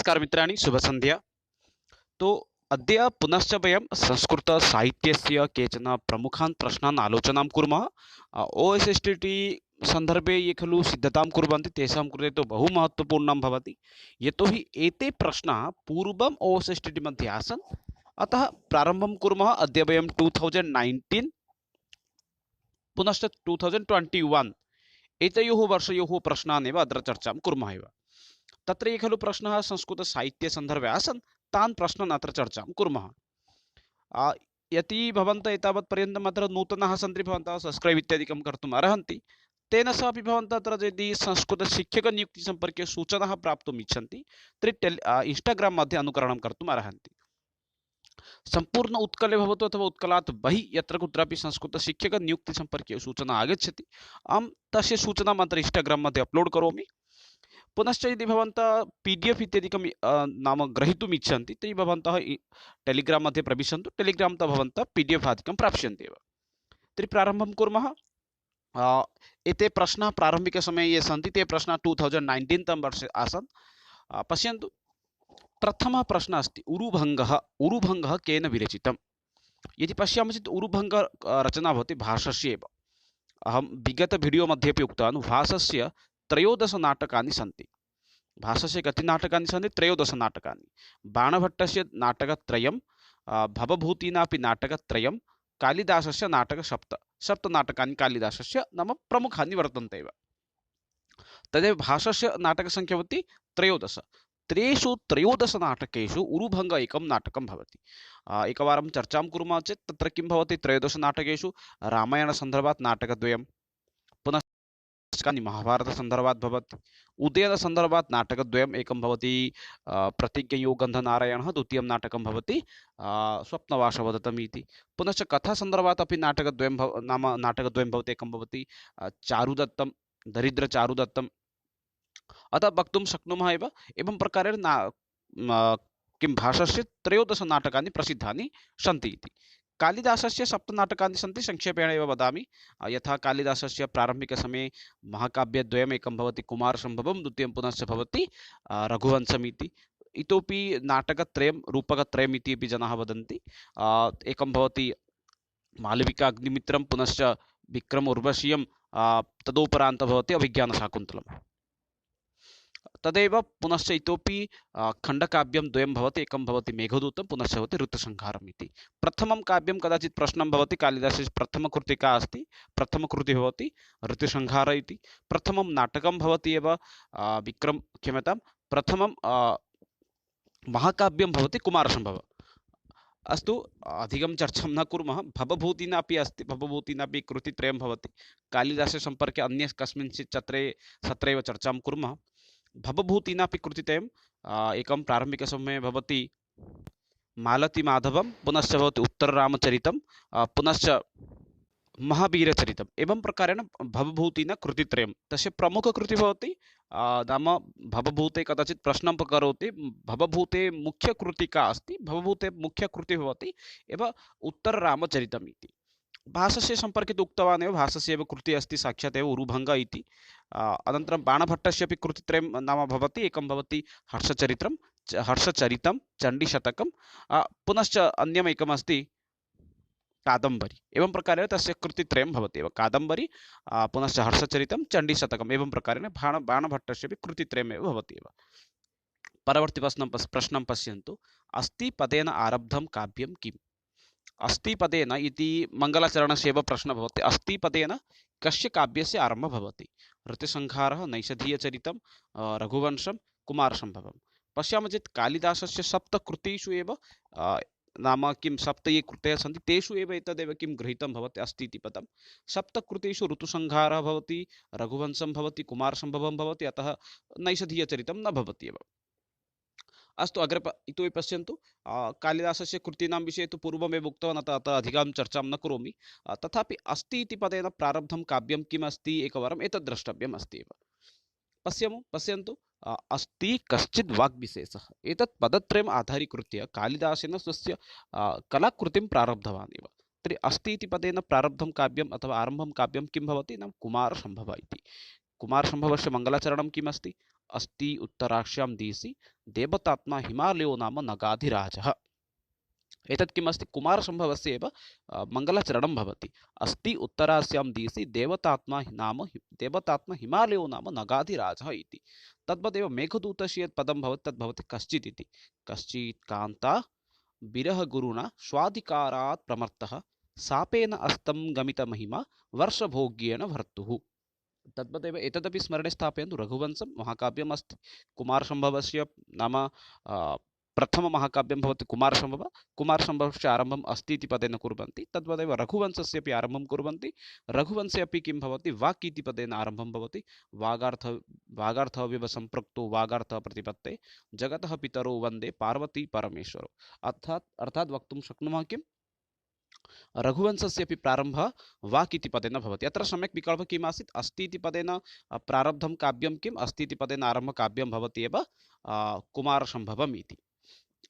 नमस्कार मित्राणि, शुभसन्ध्या। तो अद्य पुनश्च वयं संस्कृतसाहित्यस्य केचन प्रमुखान् प्रश्नान् आलोचनां कुर्मः। OSSTT सन्दर्भे ये खलु सिद्धतां कुर्वन्ति तेषां कृते तु बहु महत्त्वपूर्णं भवति, यतोहि एते प्रश्नाः पूर्वम् OSSTT मध्ये आसन्। अतः प्रारम्भं कुर्मः। अद्य वयं 2019 पुनश्च 2021 एतयोः वर्षयोः प्रश्नान् एव अत्र चर्चां कुर्मः एव। तत्र ये खलु प्रश्नः संस्कृतसाहित्यसन्दर्भे आसन्, तान् प्रश्नान् अत्र चर्चां कुर्मः। यदि भवन्तः एतावत्पर्यन्तम् अत्र नूतनाः सन्ति, भवन्तः सब्स्क्रैब् इत्यादिकं कर्तुम् अर्हन्ति। तेन सह अपि भवन्तः अत्र यदि संस्कृतशिक्षकनियुक्तिसम्पर्के सूचनाः प्राप्तुम् इच्छन्ति तर्हि इन्स्टाग्राम् मध्ये अनुकरणं कर्तुम् अर्हन्ति। सम्पूर्ण उत्कले भवतु अथवा उत्कलात् बहिः यत्र कुत्रापि संस्कृतशिक्षकनियुक्तिसम्पर्के सूचना आगच्छति, अहं तस्य सूचनाम् अत्र इन्स्टाग्राम् मध्ये अप्लोड् करोमि। पुनश्च यदि भवन्तः PDF इत्यादिकं नाम ग्रहीतुम् इच्छन्ति तर्हि भवन्तः टेलिग्राम् मध्ये प्रविशन्तु। टेलिग्राम् तः भवन्तः PDF आदिकं प्राप्स्यन्ति एव। तर्हि प्रारम्भं कुर्मः। एते प्रश्नाः प्रारम्भिकसमये ये सन्ति ते प्रश्नाः 2019 तम वर्षे आसन्। पश्यन्तु, प्रथमः प्रश्नः अस्ति उरुभङ्गः। उरुभङ्गः केन विरचितम्? यदि पश्यामः चेत् उरुभङ्ग रचना भवति भासस्य एव। अहं विगत वीडियो मध्ये अपि उक्तवान्, भासस्य 13 नाटकानि सन्ति। भासस्य कति नाटकानि सन्ति? 13 नाटकानि। बाणभट्टस्य नाटकत्रयं, भवभूतिनापि नाटकत्रयं, कालिदासस्य सप्त नाटकानि कालिदासस्य नाम प्रमुखानि वर्तन्ते एव। तदेव भासस्य नाटकसङ्ख्या भवति 13। तेषु 13 नाटकेषु उरुभङ्ग एकं नाटकं भवति। एकवारं चर्चां कुर्मः चेत् तत्र किं भवति? 13 नाटकेषु रामायणसन्दर्भात् नाटकद्वयं, पुनः महाभारतसन्दर्भात् भवति, उदयनसन्दर्भात् नाटकद्वयम्, एकं भवति प्रतिज्ञयोगन्धनारायणः, द्वितीयं नाटकं भवति स्वप्नवासवदतम् इति। पुनश्च कथासन्दर्भात् अपि नाटकद्वयं भवति। एकं भवति चारुदत्तं, दरिद्रचारुदत्तं। अतः वक्तुं शक्नुमः एव एवं प्रकारेण किं भासस्य 13 नाटकानि प्रसिद्धानि सन्ति इति। कालिदासस्य 7 नाटकानि सन्ति। संक्षेपेण एव वदामि। यथा कालिदासस्य प्रारम्भिकसमये महाकाव्यद्वयम्, एकं भवति कुमारसम्भवं, द्वितीयं पुनश्च भवति रघुवंशम् इति। इतोपि नाटकत्रयं, रूपकत्रयम् इति अपि जनाः वदन्ति। एकं भवति मालविकाग्निमित्रं, पुनश्च विक्रम उर्वशीयं, तदुपरान्तं भवति अभिज्ञानशाकुन्तलम्। तदेव पुनश्च इतोपि खण्डकाव्यं द्वयं भवति। एकं भवति मेघदूतं, पुनश्च भवति ऋतुसंहारम् इति। प्रथमं काव्यं कदाचित् प्रश्नं भवति, कालिदासस्य प्रथमकृतिका अस्ति, प्रथमकृतिः भवति ऋतुसंहार इति। प्रथमं नाटकं भवति एव प्रथमं महाकाव्यं भवति कुमारसम्भवम्। अस्तु, अधिकं चर्चां न कुर्मः। भवभूतिनापि अस्ति। भवभूतिनापि कृतित्रयं भवति। कालिदासस्य सम्पर्के अन्य कस्मिंश्चित् सत्रे एव चर्चां कुर्मः। भवभूतिनापि कृतित्रयम्, एकं प्रारम्भिकसमये भवति मालतीमाधवं, पुनश्च भवति उत्तररामचरितं, पुनश्च महावीरचरितम्। एवं प्रकारेण भवभूतिना कृतित्रयं। तस्य प्रमुखकृतिः भवति नाम भवभूते कदाचित् प्रश्नं करोति, भवभूते मुख्यकृतिका अस्ति, भवभूते मुख्यकृतिः भवति एव उत्तररामचरितम् इति। भासस्य सम्पर्के तु उक्तवान् एव, भासस्य एव कृतिः अस्ति साक्षात् एव उरुभङ्ग इति। अनन्तरं बाणभट्टस्य अपि कृतित्रयं नाम भवति। एकं भवति हर्षचरितं, चण्डीशतकं, पुनश्च अन्यम् एकमस्ति कादम्बरी। एवं प्रकारेण तस्य कृतित्रयं भवति एव। कादम्बरी, पुनश्च हर्षचरितं, चण्डीशतकम्। एवं प्रकारेण बाणभट्टस्य अपि कृतित्रयमेव भवति एव। परवर्ति प्रश्नं पश्यन्तु। अस्तिपदेन आरब्धं काव्यं किम्? अस्तिपदेन इति मङ्गलाचरणस्य एव प्रश्नः भवति। अस्तिपदेन कस्य काव्यस्य आरम्भः भवति? ऋतुसंहारः, नैषधीयचरितं, रघुवंशं, कुमारसम्भवम्। पश्यामः चेत् कालिदासस्य 7 कृतिषु एव नाम किं 7 ये कृतयः सन्ति तेषु एव एतदेव किं गृहीतं भवति, अस्ति इति पदं। 7 कृतिषु ऋतुसंहारः भवति, रघुवंशं भवति, कुमारसम्भवं भवति, अतः नैषधीयचरितं न भवति एव। अस्तु, अग्रे इतोपि पश्यन्तु। कालिदासस्य कृतीनां विषये तु पूर्वमेव उक्तवान्, अतः अधिकां चर्चां न करोमि। तथापि अस्ति इति पदेन प्रारब्धं काव्यं किम् अस्ति एकवारम् एतद् द्रष्टव्यम् अस्ति एव। पश्यन्तु, अस्ति कश्चित् वाग्विशेषः। एतत् पदत्रयम् आधारीकृत्य कालिदासेन स्वस्य कलाकृतिं प्रारब्धवान् एव। तर्हि अस्ति इति पदेन प्रारब्धं काव्यम् अथवा आरम्भं काव्यं किं भवति नाम कुमारसम्भवः इति। कुमारसम्भवस्य मङ्गलाचरणं किम् अस्ति? अस्ति उत्तराक्ष्यां दिशि देवतात्मा हिमालयो नाम नगाधिराजः। एतत् किमस्ति कुमारसम्भवस्य एव मङ्गलाचरणं भवति। अस्ति उत्तरास्यां दिशि देवतात्मा हिमालयो नाम नगाधिराजः इति। तद्वदेव मेघदूतस्य यत् पदं भवति तद् भवति कश्चित् इति। कश्चित् कान्ता विरहगुरुणा स्वाधिकारात् प्रमत्तः शापेन अस्तं गमितमहिमा वर्षभोग्येन भर्तुः। तद्वदेव एतदपि स्मरणे स्थापयन्तु। रघुवंशं महाकाव्यम् अस्ति। कुमारसम्भवस्य नाम प्रथममहाकाव्यं भवति कुमारसम्भवः। कुमारसम्भवस्य आरम्भम् अस्ति इति पदेन कुर्वन्ति। तद्वदेव रघुवंशस्यपि आरम्भं कुर्वन्ति। रघुवंशे अपि किं भवति, वाक् इति पदेन आरम्भं भवति। वागार्थव्यव सम्पृक्तो वागार्थः प्रतिपत्ते जगतः पितरो वन्दे पार्वती परमेश्वरो। अर्थात् वक्तुं शक्नुमः किं, रघुवंशस्यपि प्रारम्भः वाक् इति पदेन भवति। अत्र सम्यक् विकल्पः किम् आसीत्, अस्ति इति पदेन प्रारब्धं काव्यं किम्, अस्ति इति पदेन आरम्भकाव्यं भवति एव कुमारसम्भवम् इति।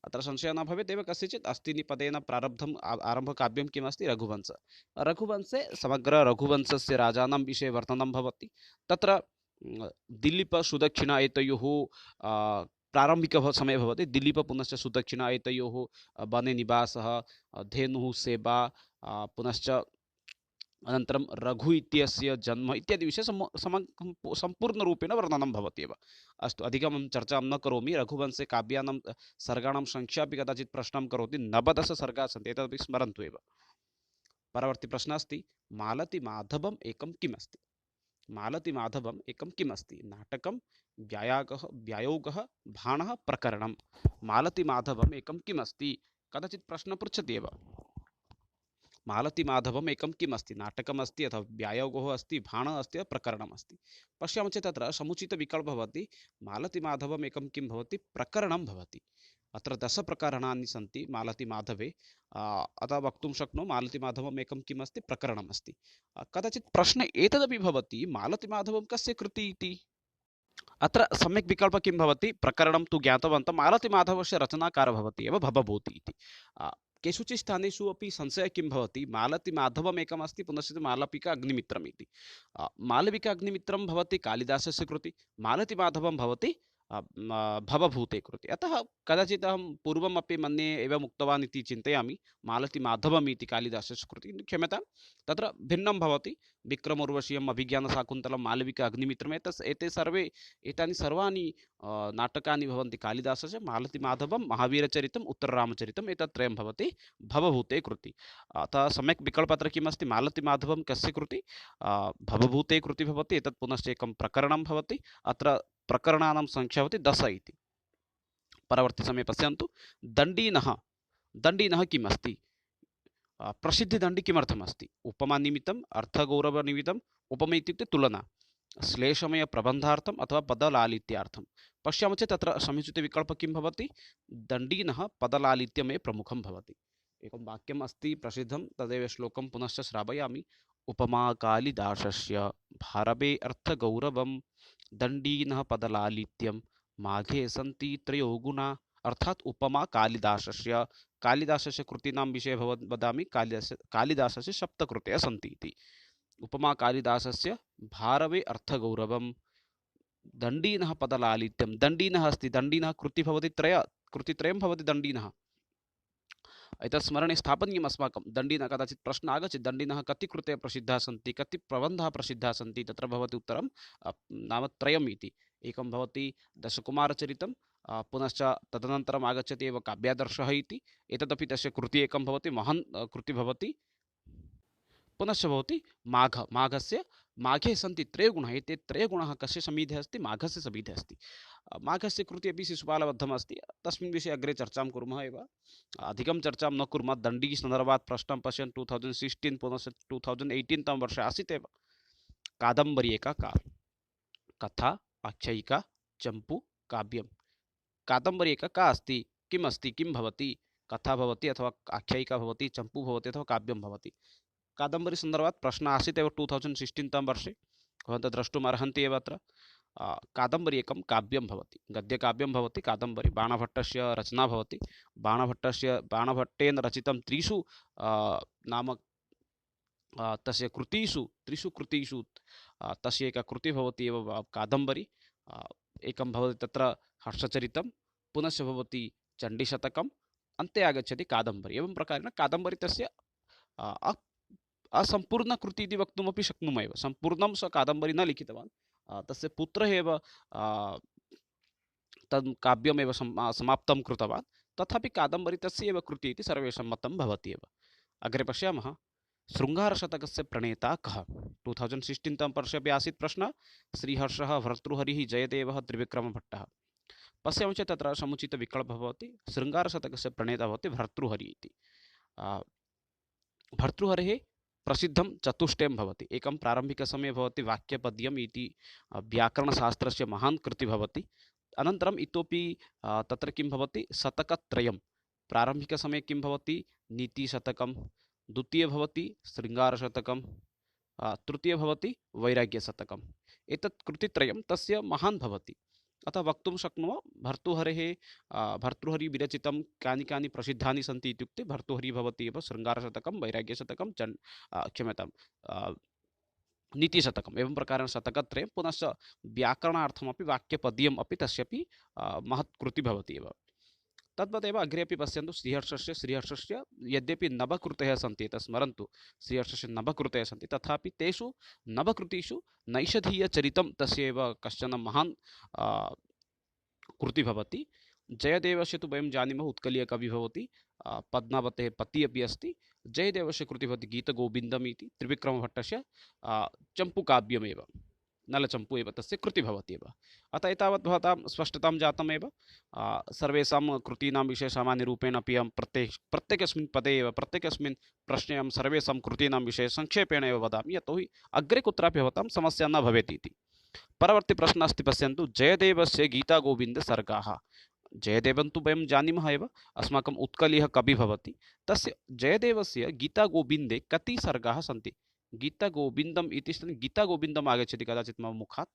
अत्र संशयः न भवेत् एव कस्यचित्। अस्ति इति पदेन प्रारब्धम् आरम्भकाव्यं किमस्ति, रघुवंश। रघुवंशे समग्र रघुवंशस्य राजानां विषये वर्णनं भवति। तत्र दिलीप सुदक्षिणा एतयोः प्रारम्भिकः समयः भवति। दिलीप पुनश्च सुदक्षिणा एतयोः वने निवासः, धेनुः सेवा, पुनश्च अनन्तरं रघु इत्यस्य जन्म इत्यादि विषये सम्पूर्णरूपेण वर्णनं भवति एव। अस्तु, अधिकं चर्चां न करोमि। रघुवंशे काव्यानां सर्गाणां संख्या अपि कदाचित् प्रश्नं करोति। 90 सर्गाः सन्ति, एतदपि स्मरन्तु एव। परवर्ती प्रश्नः अस्ति, मालतीमाधवम् एकं किम् अस्ति? मालतीमाधवम् एकं किम् अस्ति? नाटकं, व्यायोगः, भाणः, प्रकरणं। मालतीमाधवम् एकं किम् अस्ति? कदाचित् प्रश्नः पृच्छति एव। मालतीमाधवम् एकं किम् अस्ति? नाटकम् अस्ति अथवा व्यायोगः अस्ति, भाणः अस्ति, प्रकरणम् अस्ति। पश्यामः चेत् तत्र समुचितविकल्पः भवति। मालतीमाधवम् एकं किं भवति? प्रकरणं भवति। अत्र 10 प्रकरणानि सन्ति मालतीमाधवे। अतः वक्तुं शक्नोमि मालतीमाधवम् एकं किम् अस्ति? प्रकरणम् अस्ति। कदाचित् प्रश्ने एतदपि भवति, मालतीमाधवं कस्य कृति इति। अत्र सम्यक् विकल्पः किं भवति? प्रकरणं तु ज्ञातवन्तः, मालतीमाधवस्य रचनाकारः भवति एव भवभूतिः इति। केषुचित् स्थानेषु अपि संशयः किं भवति, मालतीमाधवम् एकम् अस्ति, पुनश्च मालविका अग्निमित्रम् इति। मालविका अग्निमित्रं भवति कालिदासस्य कृति, मालतीमाधवं भवति भवभूते कृति। अतः कदाचित् अहं पूर्वमपि मन्ये एवम् उक्तवान् इति चिन्तयामि, मालतीमाधवम् इति कालिदासस्य कृति। क्षम्यतां, तत्र भिन्नं भवति। विक्रमोर्वशीयम्, अभिज्ञानशाकुन्तलं, मालविका अग्निमित्रम्, एतानि सर्वाणि नाटकानि भवन्ति कालिदासस्य। मालतीमाधवं, महावीरचरितम्, उत्तररामचरितम्, एतत् त्रयं भवति भवभूते कृति। अतः सम्यक् विकल्पः अत्र किम् अस्ति? मालतीमाधवं कस्य कृति? भवभूते कृति भवति। एतत् पुनश्च एकं प्रकरणं भवति। अत्र प्रकरणानां संख्या भवति 10 इति। परवर्ती समये पश्यन्तु, दण्डीनः किम् अस्ति? प्रसिद्धिदण्डी किमर्थमस्ति? उपमानिमित्तम्, अर्थगौरवनिमित्तम्, उपमा इत्युक्ते तुलना, श्लेषमय प्रबन्धार्थम् अथवा पदलालित्यार्थं। पश्यामः चेत् तत्र समुचितविकल्पः किं भवति? दण्डीनः पदलालित्यमे प्रमुखं भवति। एकं वाक्यम् अस्ति प्रसिद्धं, तदेव श्लोकं पुनश्च श्रावयामि। उपमा कालिदासस्य भारवे अर्थगौरवं, दण्डीनः पदलालित्यं, माघे सन्ति त्रयो गुणा। अर्थात् उपमा कालिदासस्य कृतीनां विषये वदामि। कालिदासस्य 7 कृतयः सन्ति इति। उपमा कालिदासस्य भारवे अर्थगौरवं, दण्डीनः पदलालित्यं। दण्डीनः अस्ति, दण्डीनः कृतित्रयं भवति दण्डीनः। एतत् स्मरणे स्थापनीयम् अस्माकं। दण्डीनः, कदाचित् प्रश्नः आगच्छति, दण्डीनः कति कृतयः प्रसिद्धाः सन्ति, कति प्रबन्धाः प्रसिद्धाः सन्ति? तत्र भवति उत्तरं नाम त्रयम् इति। एकं भवति दशकुमारचरितं, पुनश्च तदनन्तरम् आगच्छति एव काव्यादर्शः इति। एतदपि तस्य कृतिः एकं भवति, महान् कृतिः भवति। पुनश्च भवति माघस्य, माघे सन्ति त्रयगुणाः। एते त्रयगुणाः कस्य समीधे अस्ति? माघस्य समीधे अस्ति। माघस्य कृतिः अपि शिशुपालबद्धम् अस्ति। तस्मिन् विषये अग्रे चर्चां कुर्मः एव। अधिकं चर्चां न कुर्मः। दण्डी सन्दर्भात् प्रश्नं पश्यन् 2016 पुनश्च 2018 तम वर्षे आसीत् एव। कादम्बरी एका का? कथा, आख्यायिका, चम्पू, काव्यं। कादम्बरी एका का अस्ति? किम् अस्ति? किं भवति? कथा भवति अथवा आख्यायिका भवति, चम्पू भवति अथवा काव्यं भवति? कादम्बरी सन्दर्भात् प्रश्नः आसीत् एव 2016 तम वर्षे। भवन्तः द्रष्टुम् अर्हन्ति एव। अत्र कादम्बरी एकं काव्यं भवति, गद्यकाव्यं भवति। कादम्बरी बाणभट्टस्य रचना भवति। बाणभट्टेन रचितं नाम तस्य त्रिषु कृतिषु तस्य एका कृतिः भवति एव कादम्बरी। एकं भवति तत्र हर्षचरितं, पुनश्च भवति चण्डीशतकम्, अन्ते आगच्छति कादम्बरी। एवं प्रकारेण कादम्बरी तस्य असम्पूर्णकृति इति वक्तुमपि शक्नुमः एव। सम्पूर्णं स कादम्बरी न लिखितवान्, तस्य पुत्रः एव तद् काव्यमेव समाप्तं कृतवान्। तथापि कादम्बरी तस्य एव कृतिः इति सर्वेषां मतं भवति एव। अग्रे पश्यामः, शृङ्गारशतकस्य प्रणेता कः? 2016 तम वर्षे अपि आसीत् प्रश्नः। श्रीहर्षः, भर्तृहरिः, जयदेवः, त्रिविक्रमभट्टः। पश्यामः चेत् तत्र समुचितविकल्पः भवति, शृङ्गारशतकस्य प्रणेता भवति भर्तृहरिः इति। भर्तृहरेः प्रसिद्धं चतुष्टयं भवति। एकं प्रारम्भिकसमये भवति वाक्यपद्यम् इति व्याकरणशास्त्रस्य महान् कृतिः भवति। अनन्तरम् इतोपि तत्र किं भवति, शतकत्रयं। प्रारम्भिकसमये किं भवति, नीतिशतकं, द्वितीय भवति शृङ्गारशतकं, तृतीय भवति वैराग्यशतकम्। एतत् कृतित्रयं तस्य महान् भवति। अतः वक्तुं शक्नुमः भर्तृहरिः विरचितं कानि कानि प्रसिद्धानि सन्ति इत्युक्ते भर्तृहरिः भवति एव शृङ्गारशतकं, वैराग्यशतकं, क्षम्यतां नीतिशतकम्। एवं प्रकारेण शतकत्रयं, पुनश्च व्याकरणार्थमपि वाक्यपद्यम् अपि तस्यापि महत् कृतिः भवति एव। तद्वदेव अग्रे अपि पश्यन्तु, श्रीहर्षस्य यद्यपि नवकृतयः सन्ति, एतत् स्मरन्तु, श्रीहर्षस्य नवकृतयः सन्ति, तथापि तेषु नवकृतिषु नैषधीयचरितं तस्य एव कश्चन महान् कृतिः भवति। जयदेवस्य तु वयं जानीमः उत्कलीयकविः भवति, पद्मावतेः पतिः अपि अस्ति। जयदेवस्य कृतिः भवति गीतगोविन्दम् इति, त्रिविक्रमभट्टस्य चम्पूकाव्यमेव, नलचम्पू एव तस्य कृतिः भवति एव। अतः एतावत् भवतां स्पष्टतां जातमेव। सर्वेषां कृतीनां विषये सामान्यरूपेण अपि अहं प्रत्येकस्मिन् पदे एव, प्रत्येकस्मिन् प्रश्ने अहं सर्वेषां कृतीनां विषये संक्षेपेण एव वदामि, यतोहि अग्रे कुत्रापि भवतां समस्या न भवेत् इति। परवर्ती प्रश्नः अस्ति, पश्यन्तु, जयदेवस्य गीतागोविन्दसर्गाः। जयदेवं तु वयं जानीमः एव, अस्माकम् उत्कलीयः कविः भवति। तस्य जयदेवस्य गीतागोविन्दे कति सर्गाः सन्ति? गीतगोविन्दम् इति गीतगोविन्दम् आगच्छति कदाचित् मम मुखात्,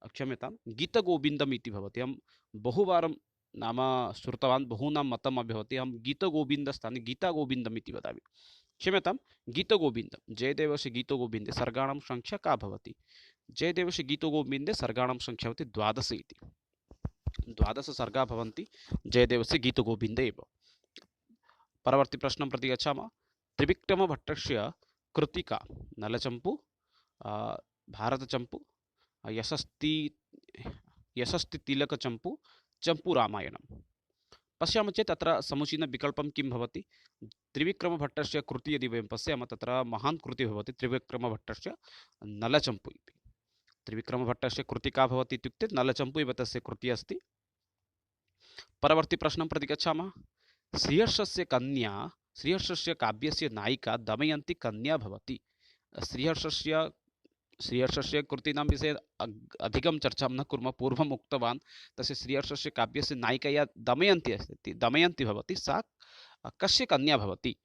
क्षम्यतां, गीतगोविन्दम् इति भवति। अहं बहुवारं नाम श्रुतवान्, बहूनां मतम् अपि भवति, अहं गीतगोविन्दस्थाने गीतागोविन्दम् इति वदामि। क्षम्यतां, गीतगोविन्दं। जयदेवस्य गीतगोविन्दे सर्गाणां संख्या का भवति? जयदेवस्य गीतगोविन्दे सर्गाणां संख्या भवति 12 इति। 12 सर्गाः भवन्ति जयदेवस्य गीतगोविन्दे एव। परवर्ती प्रश्नं प्रति गच्छामः। त्रिविक्रमभट्टस्य कृति का? नलचम्पू, भारतचम्पू, यशस्तिलकचम्पू, चम्पूरामायणम्। पश्यामः चेत् तत्र समुचीनविकल्पं किं भवति? त्रिविक्रमभट्टस्य कृति यदि वयं पश्यामः, तत्र महान् कृतिः भवति त्रिविक्रमभट्टस्य नलचम्पू इति। त्रिविक्रमभट्टस्य कृति का भवति इत्युक्ते नलचम्पू एव तस्य कृतिः अस्ति। परवर्ती प्रश्नं प्रति गच्छामः। श्रीहर्षस्य काव्यस्य नायिका दमयन्ती कन्या भवति। श्रीहर्षस्य कृतीनां विषये अधिकं चर्चां न कुर्मः। पूर्वम् उक्तवान्, तस्य श्रीहर्षस्य काव्यस्य नायिका या दमयन्ती अस्ति, दमयन्ती भवति, सा कस्य कन्या भवति?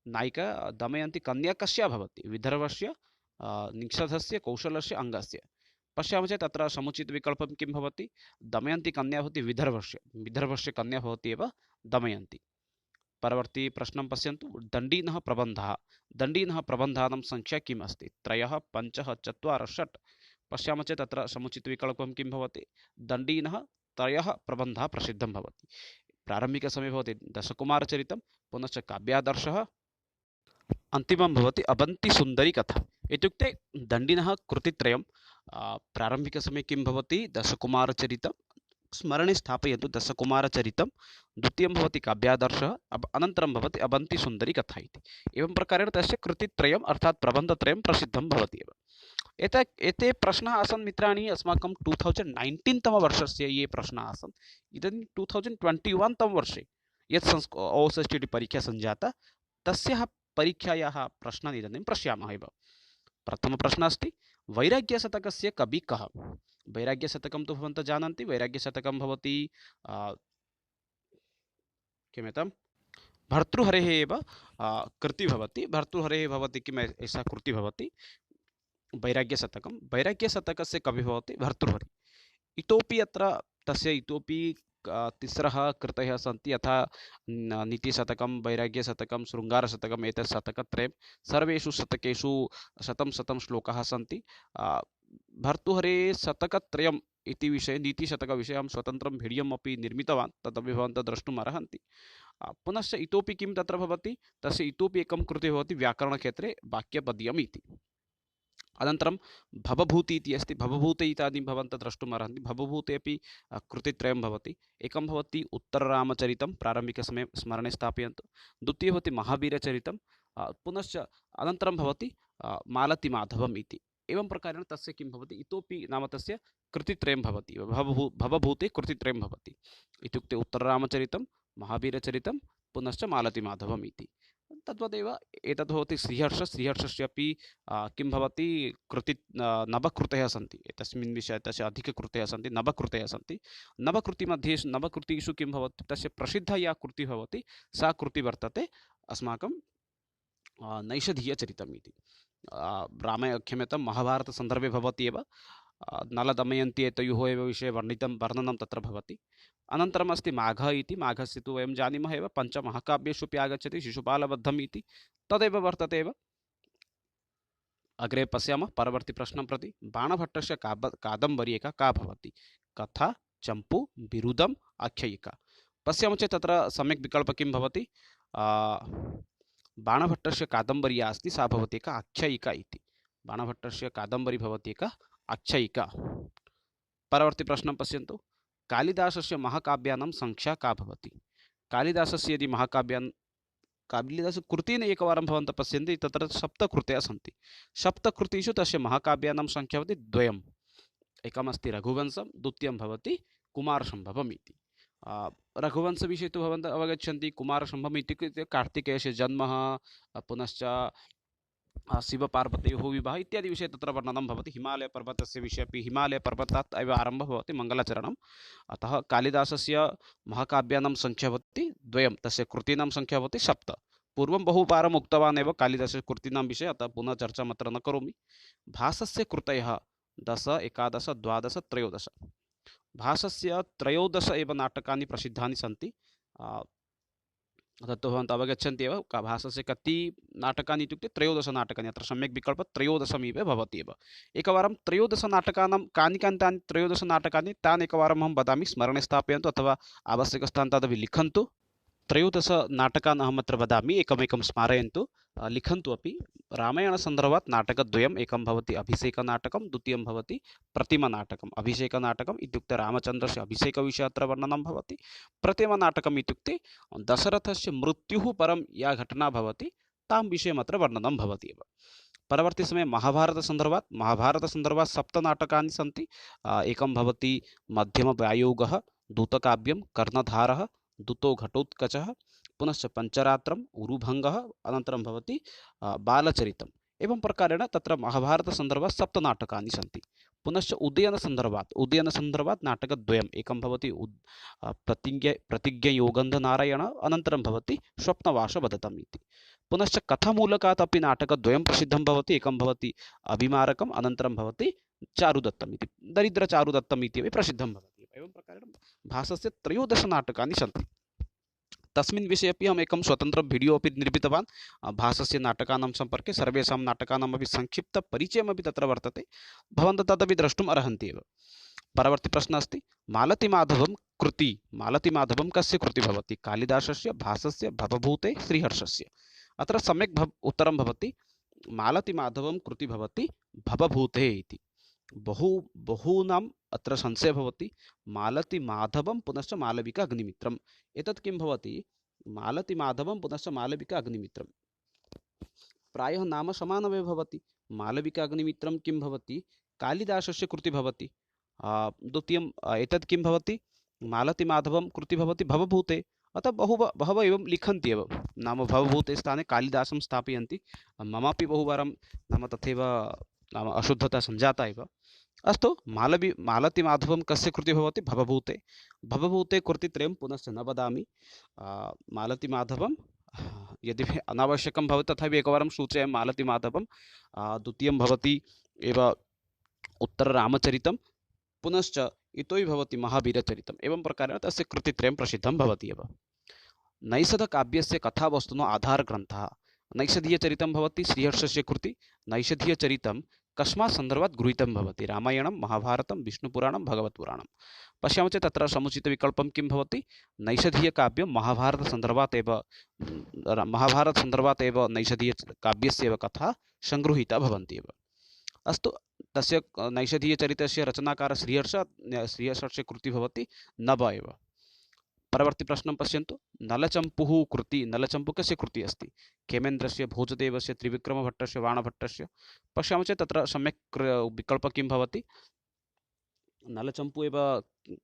नायिका दमयन्ती कन्या कस्य भवति? विदर्भस्य, निषधस्य, कौशलस्य, अङ्गस्य। पश्यामः चेत् तत्र समुचितविकल्पं किं भवति? दमयन्ती कन्या भवति विदर्भस्य कन्या भवति एव दमयन्ती। परवर्ती प्रश्नं पश्यन्तु। दण्डीनः प्रबन्धानां संख्या किम् अस्ति? 3, 5, 4, 6। पश्यामः चेत् तत्र समुचितविकल्पं किं भवति? दण्डीनः 3 प्रबन्धः प्रसिद्धं भवति। प्रारम्भिकसमये भवति दशकुमारचरितं, पुनश्च काव्यादर्शः, अन्तिमं भवति अवन्तिसुन्दरी कथा। इत्युक्ते दण्डिनः कृतित्रयं प्रारम्भिकसमये किं भवति? दशकुमारचरितं, स्मरणे स्थापयन्तु, दशकुमारचरितं, द्वितीयं भवति काव्यादर्शः, अनन्तरं भवति अवन्तिसुन्दरी कथा इति। एवं प्रकारेण तस्य कृतित्रयम् अर्थात् प्रबन्धत्रयं प्रसिद्धं भवति एव। एते प्रश्नाः आसन् मित्राणि अस्माकं 2019 तमवर्षस्य ये प्रश्नाः आसन्। इदानीं 2021 तमवर्षे यत् OSSTT परीक्षा सञ्जाता, तस्याः परीक्षायाः प्रश्नान् इदानीं पश्यामः एव। प्रथमप्रश्नः अस्ति, वैराग्यशतकस्य कविः कः? वैराग्यशतकं तु भवन्तः जानन्ति। वैराग्यशतकं भवति क्षम्यतां, भर्तृहरेः एव कृतिः भवति। भर्तृहरेः भवति किम् एषा कृतिः भवति वैराग्यशतकं। वैराग्यशतकस्य कविः भवति भर्तृहरिः। इतोपि अत्र तस्य इतोपि तिस्रः कृतयः सन्ति, यथा नीतिशतकं, वैराग्यशतकं, शृङ्गारशतकम्। एतत् शतकत्रयं, सर्वेषु शतकेषु 100 श्लोकाः सन्ति। भर्तृहरेः शतकत्रयम् इति विषये नीतिशतकविषये अहं स्वतन्त्रं भिडियोम् अपि निर्मितवान्, तदपि भवन्तः द्रष्टुम् अर्हन्ति। पुनश्च इतोपि किं तत्र भवति, तस्य इतोपि एकं कृतिः भवति व्याकरणक्षेत्रे वाक्यपद्यम् इति। अनन्तरं भवभूति इति अस्ति, भवभूते इत्यादि भवन्तः द्रष्टुम् अर्हन्ति। भवभूते अपि कृतित्रयं भवति। एकं भवति उत्तररामचरितं, प्रारम्भिकसमये स्मरणे स्थापयन्तु। द्वितीयं भवति महावीरचरितं, पुनश्च अनन्तरं भवति मालतीमाधवम् इति। एवं प्रकारेण तस्य किं भवति, इतोपि नाम तस्य कृतित्रयं भवति। भवभूते कृतित्रयं भवति इत्युक्ते उत्तररामचरितं, महावीरचरितं, पुनश्च मालतीमाधवम् इति। तद्वदेव एतद् भवति श्रीहर्षस्यापि किं भवति, नवकृतयः सन्ति। एतस्मिन् विषये तस्य अधिककृतयः सन्ति, नवकृतयः सन्ति। नवकृतिषु किं भवति, तस्य प्रसिद्धा या कृतिः भवति सा कृतिः वर्तते अस्माकं नैषधीयचरितम् इति। क्षम्यतां, महाभारतसन्दर्भे भवति एव। नलदमयन्ती एतयोः एव विषये वर्णनं तत्र भवति। अनन्तरम् अस्ति माघः इति। माघस्य तु वयं जानीमः एव, पञ्चमहाकाव्येषु अपि आगच्छति, शिशुपालवधम् इति तदेव वर्तते एव। अग्रे पश्यामः परवर्ती प्रश्नं प्रति। बाणभट्टस्य कादम्बरी एका का भवति? कथा, चम्पू, बिरुदम्, आख्यायिका। पश्यामः चेत् तत्र सम्यक् विकल्पः किं भवति, बाणभट्टस्य कादम्बरी या अस्ति सा भवति एका आख्यायिका इति। बाणभट्टस्य कादम्बरी भवति एका आख्यायिका। परवर्ती प्रश्नं पश्यन्तु। कालिदासस्य महाकाव्यानां संख्या का भवति? कालिदासस्य यदि कालिदासकृतीन् एकवारं भवन्तः पश्यन्ति, तत्र 7 कृतयः सन्ति। 7 कृतिषु तस्य महाकाव्यानां संख्या भवति 2। एकमस्ति रघुवंशं, द्वितीयं भवति कुमारसम्भवम् इति। रघुवंशविषये तु भवन्तः अवगच्छन्ति। कुमारसम्भवम् इत्युक्ते कार्तिकेयस्य जन्मः, पुनश्च शिवपार्वत्योः विवाहः इत्यादि विषये तत्र वर्णनं भवति। हिमालयपर्वतस्य विषये अपि हिमालयपर्वतात् एव आरम्भः भवति मङ्गलाचरणम्। अतः कालिदासस्य महाकाव्यानां संख्या भवति 2, तस्य कृतीनां संख्या भवति 7। पूर्वं बहुवारम् उक्तवान् एव कालिदासस्य कृतीनां विषये, अतः पुनः चर्चाम् अत्र न करोमि। भासस्य कृतयः 10, 11, 12, 13। भासस्य 13 एव नाटकानि प्रसिद्धानि सन्ति। तत्तु भवन्तः अवगच्छन्ति एव, भासस्य कति नाटकानि इत्युक्ते 13 नाटकानि। अत्र सम्यक् विकल्पः 13 भवति एव। एकवारं 13 नाटकानां कानि तानि 13 नाटकानि तानि एकवारम् अहं वदामि, स्मरणे स्थापयन्तु अथवा आवश्यकस्थानं तदपि लिखन्तु। 13 नाटकान् अहमत्र वदामि, एकमेकं स्मारयन्तु, लिखन्तु अपि। रामायणसन्दर्भात् नाटकद्वयम्, एकं भवति अभिषेकनाटकं, द्वितीयं भवति प्रतिमनाटकम्। अभिषेकनाटकम् इत्युक्ते रामचन्द्रस्य अभिषेकविषये अत्र वर्णनं भवति। प्रतिमनाटकम् इत्युक्ते दशरथस्य मृत्युः परं या घटना भवति तां विषयमत्र वर्णनं भवति एव। परवर्ती समये महाभारतसन्दर्भात् 7 नाटकानि सन्ति। एकं भवति मध्यमव्यायोगः, दूतकाव्यं, कर्णधारः, दूतो घटोत्कचः, पुनश्च पञ्चरात्रम्, उरुभङ्गः, अनन्तरं भवति बालचरितम्। एवं प्रकारेण तत्र महाभारतसन्दर्भात् 7 नाटकानि सन्ति। पुनश्च उदयनसन्दर्भात् नाटकद्वयम्, एकं भवति प्रतिज्ञयोगन्धनारायण, अनन्तरं भवति स्वप्नवासवदतम् इति। पुनश्च कथामूलकात् अपि नाटकद्वयं प्रसिद्धं भवति। एकं भवति अभिमारकम्, अनन्तरं भवति चारुदत्तम् इति, दरिद्रचारुदत्तम् इत्यपि प्रसिद्धं भवति। एवं प्रकारेण भासस्य 13 नाटकानि सन्ति। तस्मिन् विषये अपि अहम् एकं स्वतन्त्रं वीडियो अपि निर्मितवान्। भासस्य नाटकानां सम्पर्के सर्वेषां नाटकानामपि संक्षिप्तपरिचयमपि तत्र वर्तते, भवन्तः तदपि द्रष्टुम् अर्हन्ति एव। परवर्ती प्रश्नः अस्ति, मालतीमाधवं कृति, मालतीमाधवं कस्य कृति भवति? कालिदासस्य, भासस्य, भवभूते, श्रीहर्षस्य। अत्र सम्यक् उत्तरं भवति, मालतीमाधवं कृति भवति भवभूते इति। बहूनाम् अत्र संशयः भवति, मालतीमाधवं पुनश्च मालविका अग्निमित्रम्। एतत् किं भवति, मालतीमाधवं पुनश्च मालविका अग्निमित्रम्, प्रायः नाम समानमेव भवति। मालविका अग्निमित्रं किं भवति, कालिदासस्य कृति भवति। द्वितीयम् एतत् किं भवति, मालतीमाधवं कृति भवति भवभूते। अतः बहवः एवं लिखन्ति एव, नाम भवभूते स्थाने कालिदासं स्थापयन्ति। ममापि बहुवारं नाम तथैव नाम अशुद्धता सञ्जाता एव। अस्तु, मालतीमाधवं कस्य कृति भवति? भवभूते। भवभूते कृतित्रयं पुनश्च न वदामि। मालतीमाधवं यदि अनावश्यकं भवति तथापि एकवारं सूचयामि। मालतीमाधवं द्वितीयं भवति एव उत्तररामचरितं, पुनश्च इतोपि भवति महावीरचरितम्। एवं प्रकारेण तस्य कृतित्रयं प्रसिद्धं भवति एव। नैषधकाव्यस्य कथावस्तुनो आधारग्रन्थः। नैषधीयचरितं भवति श्रीहर्षस्य कृति। नैषधीयचरितं कस्मात् सन्दर्भात् गृहीतं भवति? रामायणं, महाभारतं, विष्णुपुराणं, भगवत्पुराणं। पश्यामः चेत् तत्र समुचितविकल्पं किं भवति? नैषधीयकाव्यं महाभारतसन्दर्भात् एव महाभारतसन्दर्भात् एव नैषधीयकाव्यस्य एव कथा सङ्गृहीता भवन्ति एव। अस्तु, तस्य नैषधीयचरितस्य रचनाकारः श्रीहर्षस्य कृतिः भवति नभ एव। परवर्ती प्रश्नं पश्यन्तु। नलचम्पुः कृति, नलचम्पु कस्य कृतिः अस्ति? खेमेन्द्रस्य, भोजदेवस्य, त्रिविक्रमभट्टस्य, बाणभट्टस्य। पश्यामः चेत् तत्र सम्यक् विकल्पः किं भवति? नलचम्पु एव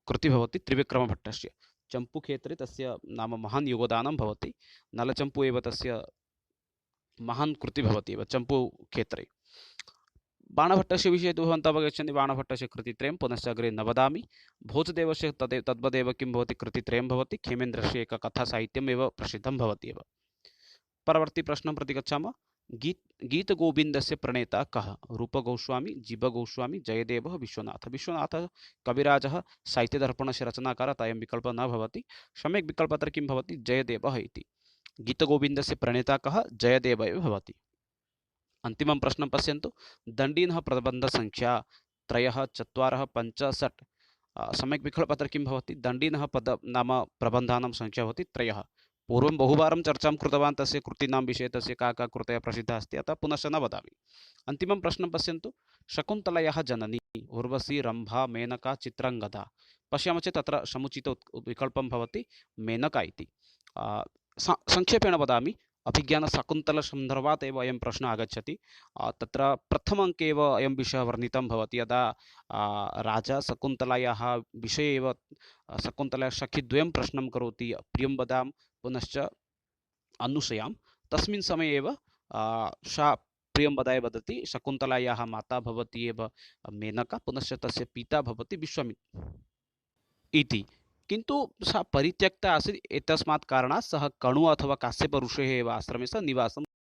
कृतिः भवति त्रिविक्रमभट्टस्य। चम्पुक्षेत्रे तस्य नाम महान् योगदानं भवति। नलचम्पु एव तस्य महान् कृतिः भवति एव चम्पुक्षेत्रे। बाणभट्टस्य विषये तु भवन्तः अवगच्छन्ति, बाणभट्टस्य कृतित्रयं, पुनश्च अग्रे न वदामि। भोजदेवस्य तद्वदेव किं भवति? कृतित्रयं भवति। खेमेन्द्रस्य एक कथासाहित्यम् एव प्रसिद्धं भवति एव। परवर्ती प्रश्नं प्रति गच्छामः। गीतगोविन्दस्य प्रणेता कः? रूपगोस्वामी, जीवगोस्वामी, जयदेवः, विश्वनाथः। विश्वनाथः कविराजः, साहित्यदर्पणस्य रचनाकारः, अयं विकल्पः न भवति। सम्यक् विकल्पः अत्र किं भवति? जयदेवः इति। गीतगोविन्दस्य प्रणेता कः? जयदेवः एव भवति। अन्तिमं प्रश्नं पश्यन्तु। दण्डिनः प्रबन्धसङ्ख्या 3, 4, 5, 6। सम्यक् विकल्पः अत्र किं भवति? दण्डिनः नाम प्रबन्धानां संख्या भवति 3। पूर्वं बहुवारं चर्चां कृतवान् तस्य कृतीनां विषये, तस्य का कृतयः प्रसिद्धा अस्ति, अतः पुनश्च न वदामि। अन्तिमं प्रश्नं पश्यन्तु। शकुन्तलायाः जननी उर्वशी, रम्भा, मेनका, चित्राङ्गदा। पश्यामः चेत् तत्र समुचितविकल्पं भवति मेनका इति। संक्षेपेण वदामि। अभिज्ञानशाकुन्तलसन्दर्भात् एव अयं प्रश्नः आगच्छति। तत्र प्रथमाङ्के एव अयं विषयः वर्णितं भवति, यदा राजा शकुन्तलायाः विषये एव शकुन्तलायाः सखीद्वयं प्रश्नं करोति, प्रियंवदां पुनश्च अनुसूयां। तस्मिन् समये एव सा प्रियंवदाय वदति शकुन्तलायाः माता भवति एव मेनका, पुनश्च तस्य पिता भवति विश्वामित्रः इति। किन्तु सा परित्यक्ता आसीत्, एतस्मात् कारणात् सः कण्व अथवा काश्यप ऋषेः एव आश्रमे सः निवासं